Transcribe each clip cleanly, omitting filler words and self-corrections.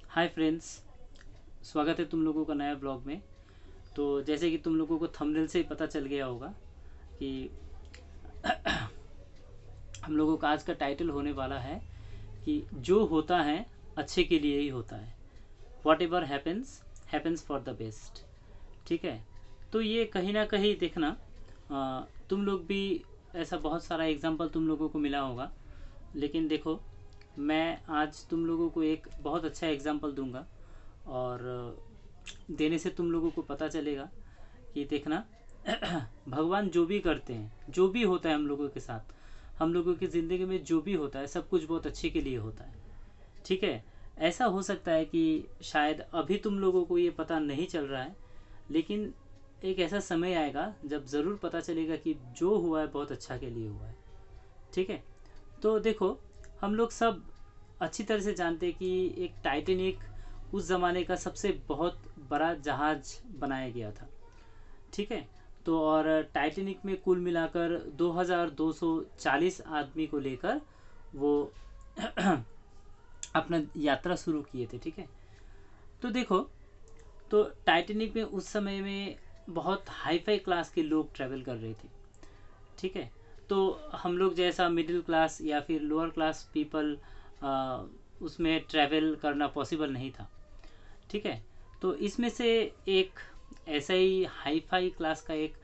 Hi friends, स्वागत है तुम लोगों का नया ब्लॉग में। तो जैसे कि तुम लोगों को थंबनेल से ही पता चल गया होगा कि हम लोगों का आज का टाइटल होने वाला है कि जो होता है अच्छे के लिए ही होता है। What ever happens happens for the best. ठीक है। तो ये कहीं ना कहीं देखना, तुम लोग भी ऐसा बहुत सारा एग्जाम्पल तुम लोगों को मिला होगा। लेकिन देखो, मैं आज तुम लोगों को एक बहुत अच्छा एग्जाम्पल दूंगा और देने से तुम लोगों को पता चलेगा कि देखना भगवान जो भी करते हैं, जो भी होता है हम लोगों के साथ, हम लोगों की ज़िंदगी में जो भी होता है सब कुछ बहुत अच्छे के लिए होता है। ठीक है। ऐसा हो सकता है कि शायद अभी तुम लोगों को ये पता नहीं चल रहा है, लेकिन एक ऐसा समय आएगा जब ज़रूर पता चलेगा कि जो हुआ है बहुत अच्छा के लिए हुआ है। ठीक है। तो देखो, हम लोग सब अच्छी तरह से जानते हैं कि एक टाइटेनिक उस ज़माने का सबसे बहुत बड़ा जहाज़ बनाया गया था। ठीक है। तो और टाइटेनिक में कुल मिलाकर 2240 आदमी को लेकर वो अपना यात्रा शुरू किए थे। ठीक है। तो देखो, तो टाइटेनिक में उस समय में बहुत हाई फाई क्लास के लोग ट्रैवल कर रहे थे। ठीक है। तो हम लोग जैसा मिडिल क्लास या फिर लोअर क्लास पीपल उसमें ट्रैवल करना पॉसिबल नहीं था। ठीक है। तो इसमें से एक ऐसा ही हाई फाई क्लास का एक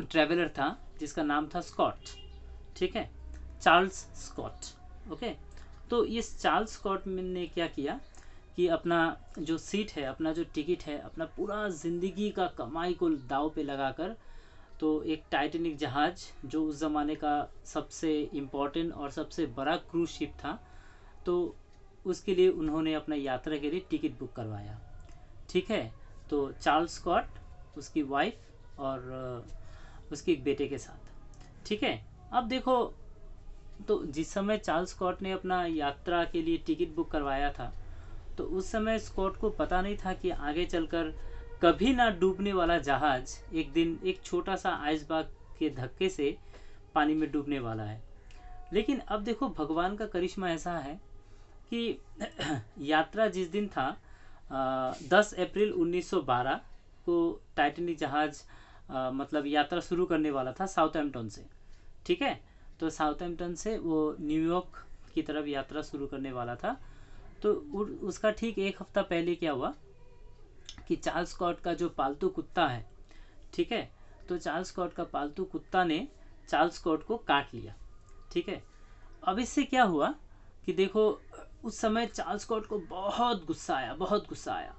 ट्रैवलर था जिसका नाम था स्कॉट। ठीक है। Charles Scott. ओके। तो इस चार्ल्स स्कॉट ने क्या किया कि अपना जो सीट है, अपना जो टिकट है, अपना पूरा ज़िंदगी का कमाई को दाव पे लगाकर, तो एक टाइटेनिक जहाज़ जो उस ज़माने का सबसे इम्पोर्टेंट और सबसे बड़ा क्रूज शिप था, तो उसके लिए उन्होंने अपना यात्रा के लिए टिकट बुक करवाया। ठीक है। तो चार्ल्स स्कॉट, उसकी वाइफ और उसके एक बेटे के साथ। ठीक है। अब देखो, तो जिस समय चार्ल्स स्कॉट ने अपना यात्रा के लिए टिकट बुक करवाया था, तो उस समय स्कॉट को पता नहीं था कि आगे चलकर कभी ना डूबने वाला जहाज एक दिन एक छोटा सा आइसबर्ग के धक्के से पानी में डूबने वाला है। लेकिन अब देखो, भगवान का करिश्मा ऐसा है कि यात्रा जिस दिन था, 10 अप्रैल 1912 को टाइटेनिक जहाज मतलब यात्रा शुरू करने वाला था साउथहैम्पटन से। ठीक है। तो साउथहैम्पटन से वो न्यूयॉर्क की तरफ यात्रा शुरू करने वाला था। तो उसका ठीक एक हफ्ता पहले क्या हुआ कि चार्ल्स स्कॉट का जो पालतू कुत्ता है, ठीक है, तो चार्ल्स स्कॉट का पालतू कुत्ता ने चार्ल्स स्कॉट को काट लिया। ठीक है। अब इससे क्या हुआ कि देखो, उस समय चार्ल्स स्कॉट को बहुत गुस्सा आया, बहुत गुस्सा आया।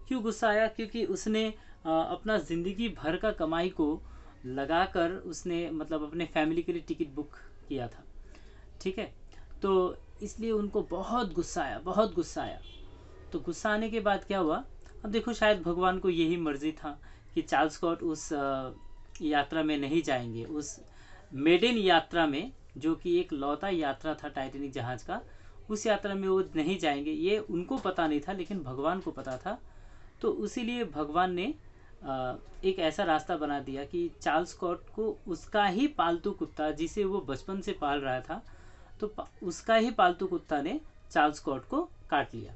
क्यों गुस्सा आया? क्योंकि उसने अपना ज़िंदगी भर का कमाई को लगाकर उसने मतलब अपने फैमिली के लिए टिकट बुक किया था। ठीक है। तो इसलिए उनको बहुत गुस्सा आया, बहुत गुस्सा आया। तो गुस्सा आने के बाद क्या हुआ? अब देखो, शायद भगवान को यही मर्जी था कि चार्ल्स स्कॉट उस यात्रा में नहीं जाएंगे, उस मेडन यात्रा में, जो कि एक लौता यात्रा था टाइटेनिक जहाज का, उस यात्रा में वो नहीं जाएंगे। ये उनको पता नहीं था, लेकिन भगवान को पता था। तो इसीलिए भगवान ने एक ऐसा रास्ता बना दिया कि चार्ल्स स्कॉट को उसका ही पालतू कुत्ता, जिसे वो बचपन से पाल रहा था, तो उसका ही पालतू कुत्ता ने चार्ल्स स्कॉट को काट लिया।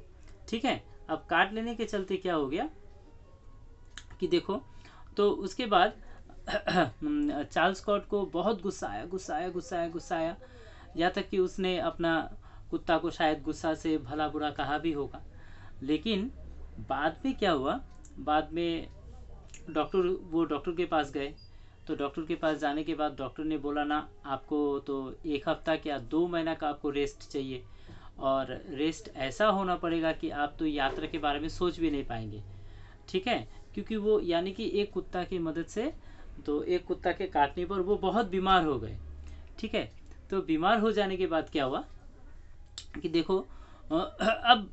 ठीक है। अब काट लेने के चलते क्या हो गया कि देखो, तो उसके बाद चार्ल्स स्कॉट को बहुत गुस्सा आया, गुस्सा आया, गुस्सा आया, गुस्सा आया। यहाँ तक कि उसने अपना कुत्ता को शायद गुस्सा से भला बुरा कहा भी होगा। लेकिन बाद में क्या हुआ? बाद में डॉक्टर के पास गए। तो डॉक्टर के पास जाने के बाद डॉक्टर ने बोला ना, आपको तो एक हफ्ता क्या 2 महीना का आपको रेस्ट चाहिए, और रेस्ट ऐसा होना पड़ेगा कि आप तो यात्रा के बारे में सोच भी नहीं पाएंगे। ठीक है। क्योंकि वो यानी कि एक कुत्ता की मदद से, तो एक कुत्ता के काटने पर वो बहुत बीमार हो गए। ठीक है। तो बीमार हो जाने के बाद क्या हुआ कि देखो, अब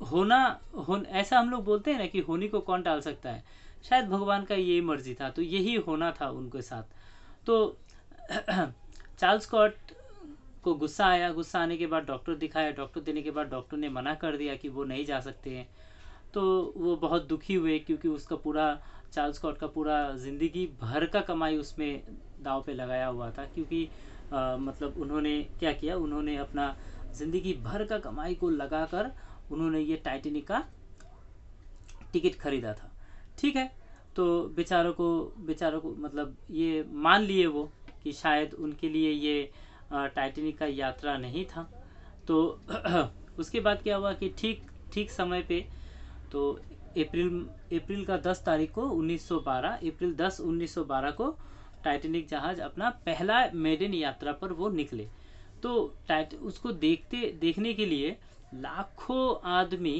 होना ऐसा हम लोग बोलते हैं ना कि होनी को कौन टाल सकता है। शायद भगवान का यही मर्जी था, तो यही होना था उनके साथ। तो चार्ल्स स्कॉट को गुस्सा आया। गुस्सा आने के बाद डॉक्टर दिखाया। डॉक्टर देने के बाद डॉक्टर ने मना कर दिया कि वो नहीं जा सकते हैं। तो वो बहुत दुखी हुए, क्योंकि उसका पूरा चार्ल्स स्कॉट का पूरा ज़िंदगी भर का कमाई उसमें दाव पे लगाया हुआ था। क्योंकि मतलब उन्होंने क्या किया, उन्होंने अपना जिंदगी भर का कमाई को लगाकर उन्होंने ये टाइटैनिक का टिकट खरीदा था। ठीक है, तो बेचारों को मतलब ये मान लिए वो कि शायद उनके लिए ये टाइटैनिक का यात्रा नहीं था। तो उसके बाद क्या हुआ कि ठीक ठीक समय पे, तो अप्रैल का 10 तारीख को 1912, अप्रैल 10 1912 को टाइटैनिक जहाज अपना पहला मेडन यात्रा पर वो निकले। तो उसको देखने के लिए लाखों आदमी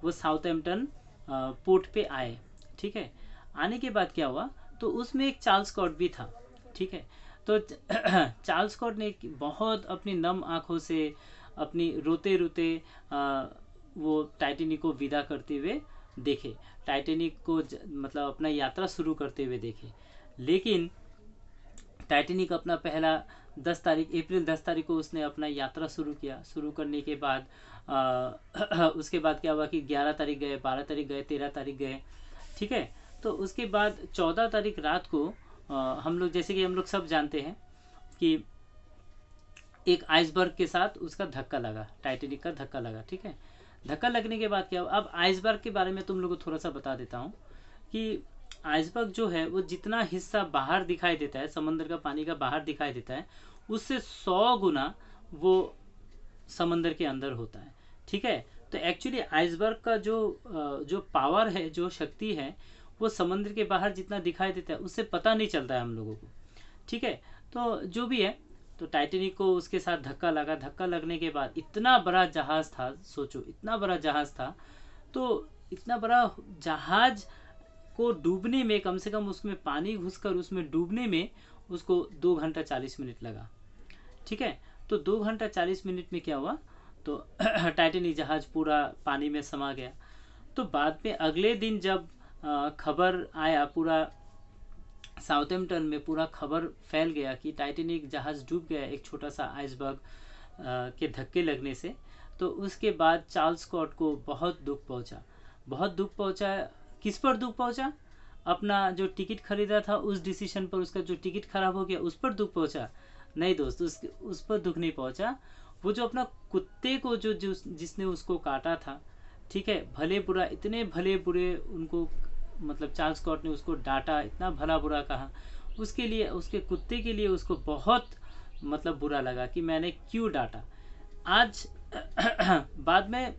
वो साउथहैम्पटन पोर्ट पे आए। ठीक है, आने के बाद क्या हुआ, तो उसमें एक चार्ल्स स्कॉट भी था। ठीक है, तो चार्ल्स स्कॉट ने बहुत अपनी नम आंखों से, अपनी रोते रोते वो टाइटैनिक को विदा करते हुए देखे, टाइटैनिक को मतलब अपना यात्रा शुरू करते हुए देखे। लेकिन टाइटैनिक अपना पहला अप्रैल 10 तारीख को उसने अपना यात्रा शुरू किया। शुरू करने के बाद उसके बाद क्या हुआ कि 11 तारीख गए, 12 तारीख गए, 13 तारीख गए। ठीक है, तो उसके बाद 14 तारीख रात को हम लोग, जैसे कि हम लोग सब जानते हैं कि एक आइसबर्ग के साथ उसका धक्का लगा, टाइटैनिक का धक्का लगा। ठीक है, धक्का लगने के बाद क्या हुआ, अब आइसबर्ग के बारे में तुम लोगों को थोड़ा सा बता देता हूँ कि आइसबर्ग जो है वो जितना हिस्सा बाहर दिखाई देता है, समंदर का पानी का बाहर दिखाई देता है, उससे 100 गुना वो समंदर के अंदर होता है। ठीक है, तो एक्चुअली आइसबर्ग का जो पावर है, जो शक्ति है, वो समंदर के बाहर जितना दिखाई देता है उससे पता नहीं चलता है हम लोगों को। ठीक है, तो जो भी है, तो टाइटैनिक को उसके साथ धक्का लगा। धक्का लगने के बाद इतना बड़ा जहाज था, सोचो इतना बड़ा जहाज था, तो इतना बड़ा जहाज को डूबने में, कम से कम उसमें पानी घुसकर उसमें डूबने में उसको 2 घंटा 40 मिनट लगा। ठीक है, तो 2 घंटा 40 मिनट में क्या हुआ, तो टाइटैनिक जहाज पूरा पानी में समा गया। तो बाद में अगले दिन जब खबर आया, पूरा साउथहैम्पटन में पूरा खबर फैल गया कि टाइटैनिक जहाज डूब गया एक छोटा सा आइसबर्ग के धक्के लगने से, तो उसके बाद चार्ल्स स्कॉट को बहुत दुख पहुंचा। बहुत दुख पहुंचा। किस पर दुख पहुंचा? अपना जो टिकट खरीदा था उस डिसीजन पर, उसका जो टिकट खराब हो गया उस पर दुख पहुंचा? नहीं दोस्त, उस पर दुख नहीं पहुंचा। वो जो अपना कुत्ते को जिसने उसको काटा था, ठीक है, भले बुरा, इतने भले बुरे उनको, मतलब चार्ल्स स्कॉट ने उसको डांटा, इतना भला बुरा कहा, उसके लिए, उसके कुत्ते के लिए उसको बहुत मतलब बुरा लगा कि मैंने क्यों डांटा। आज बाद में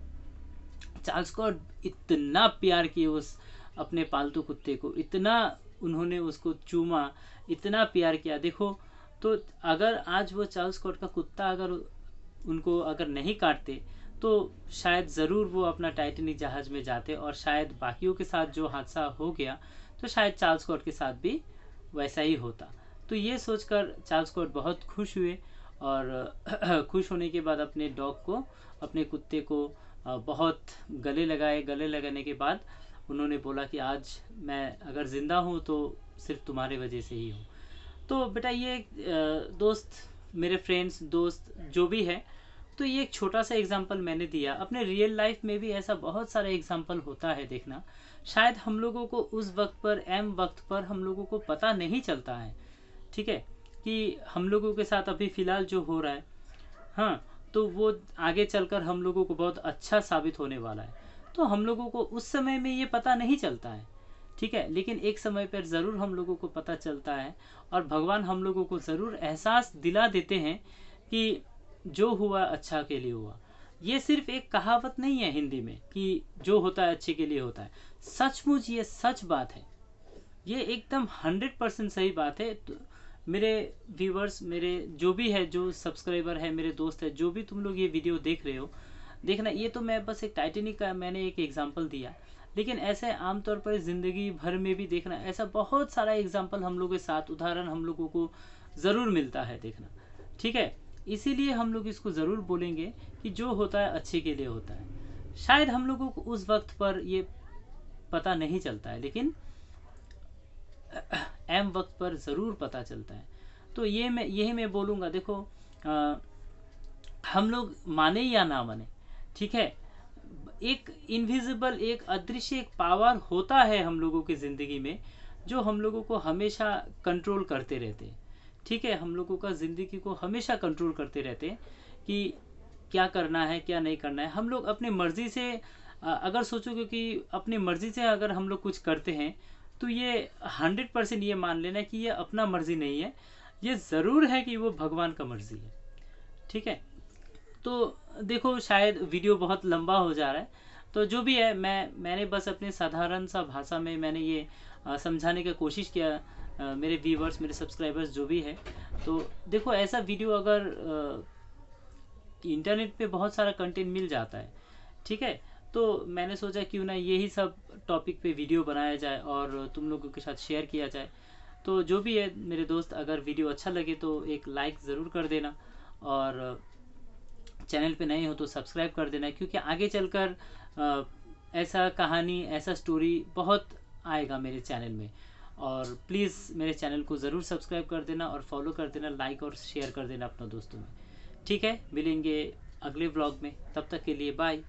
चार्ल्स स्कॉट इतना प्यार किए उस अपने पालतू कुत्ते को, इतना उन्होंने उसको चूमा, इतना प्यार किया। देखो, तो अगर आज वो चार्ल्स स्कॉट का कुत्ता अगर उनको अगर नहीं काटते तो शायद ज़रूर वो अपना टाइटैनिक जहाज़ में जाते, और शायद बाकियों के साथ जो हादसा हो गया तो शायद चार्ल्स स्कॉट के साथ भी वैसा ही होता। तो ये सोचकर चार्ल्स स्कॉट बहुत खुश हुए, और खुश होने के बाद अपने डॉग को, अपने कुत्ते को बहुत गले लगाए। गले लगाने के बाद उन्होंने बोला कि आज मैं अगर ज़िंदा हूँ तो सिर्फ तुम्हारे वजह से ही हूँ। तो बेटा ये दोस्त, मेरे फ्रेंड्स, दोस्त जो भी है, तो ये एक छोटा सा एग्जाम्पल मैंने दिया। अपने रियल लाइफ में भी ऐसा बहुत सारा एग्जाम्पल होता है, देखना। शायद हम लोगों को उस वक्त पर, एम वक्त पर हम लोगों को पता नहीं चलता है, ठीक है, कि हम लोगों के साथ अभी फ़िलहाल जो हो रहा है, हाँ, तो वो आगे चलकर हम लोगों को बहुत अच्छा साबित होने वाला है। तो हम लोगों को उस समय में ये पता नहीं चलता है, ठीक है, लेकिन एक समय पर ज़रूर हम लोगों को पता चलता है, और भगवान हम लोगों को ज़रूर एहसास दिला देते हैं कि जो हुआ अच्छा के लिए हुआ। ये सिर्फ एक कहावत नहीं है हिंदी में कि जो होता है अच्छे के लिए होता है। सचमुच ये सच बात है, ये एकदम 100% सही बात है। तो मेरे व्यूवर्स, मेरे जो भी है, जो सब्सक्राइबर है, मेरे दोस्त है, जो भी तुम लोग ये वीडियो देख रहे हो, देखना, ये तो मैं बस एक टाइटैनिक का मैंने एक एग्जांपल दिया, लेकिन ऐसे आमतौर पर ज़िंदगी भर में भी देखना, ऐसा बहुत सारा एग्जांपल हम लोगों के साथ, उदाहरण हम लोगों को ज़रूर मिलता है, देखना, ठीक है। इसीलिए हम लोग इसको ज़रूर बोलेंगे कि जो होता है अच्छे के लिए होता है। शायद हम लोगों को उस वक्त पर ये पता नहीं चलता है, लेकिन एम वक्त पर ज़रूर पता चलता है। तो यही मैं बोलूँगा। देखो, हम लोग माने या ना माने, ठीक है, एक इनविजिबल, एक अदृश्य, एक पावर होता है हम लोगों की ज़िंदगी में, जो हम लोगों को हमेशा कंट्रोल करते रहते हैं, ठीक है, हम लोगों का ज़िंदगी को हमेशा कंट्रोल करते रहते हैं कि क्या करना है क्या नहीं करना है। हम लोग अपनी मर्ज़ी से अगर सोचोगे कि अपनी मर्ज़ी से अगर हम लोग कुछ करते हैं तो ये 100% ये मान लेना कि ये अपना मर्ज़ी नहीं है, ये ज़रूर है कि वो भगवान का मर्ज़ी है। ठीक है। तो देखो शायद वीडियो बहुत लंबा हो जा रहा है, तो जो भी है मैंने बस अपने साधारण सा भाषा में मैंने ये समझाने की कोशिश किया। मेरे व्यूवर्स, मेरे सब्सक्राइबर्स जो भी है, तो देखो ऐसा वीडियो अगर इंटरनेट पे बहुत सारा कंटेंट मिल जाता है, ठीक है, तो मैंने सोचा क्यों ना यही सब टॉपिक पे वीडियो बनाया जाए और तुम लोगों के साथ शेयर किया जाए। तो जो भी है मेरे दोस्त, अगर वीडियो अच्छा लगे तो एक लाइक ज़रूर कर देना, और चैनल पे नए हो तो सब्सक्राइब कर देना, क्योंकि आगे चलकर ऐसा कहानी, ऐसा स्टोरी बहुत आएगा मेरे चैनल में। और प्लीज़ मेरे चैनल को ज़रूर सब्सक्राइब कर देना और फॉलो कर देना, लाइक और शेयर कर देना अपने दोस्तों में। ठीक है, मिलेंगे अगले व्लॉग में, तब तक के लिए बाय।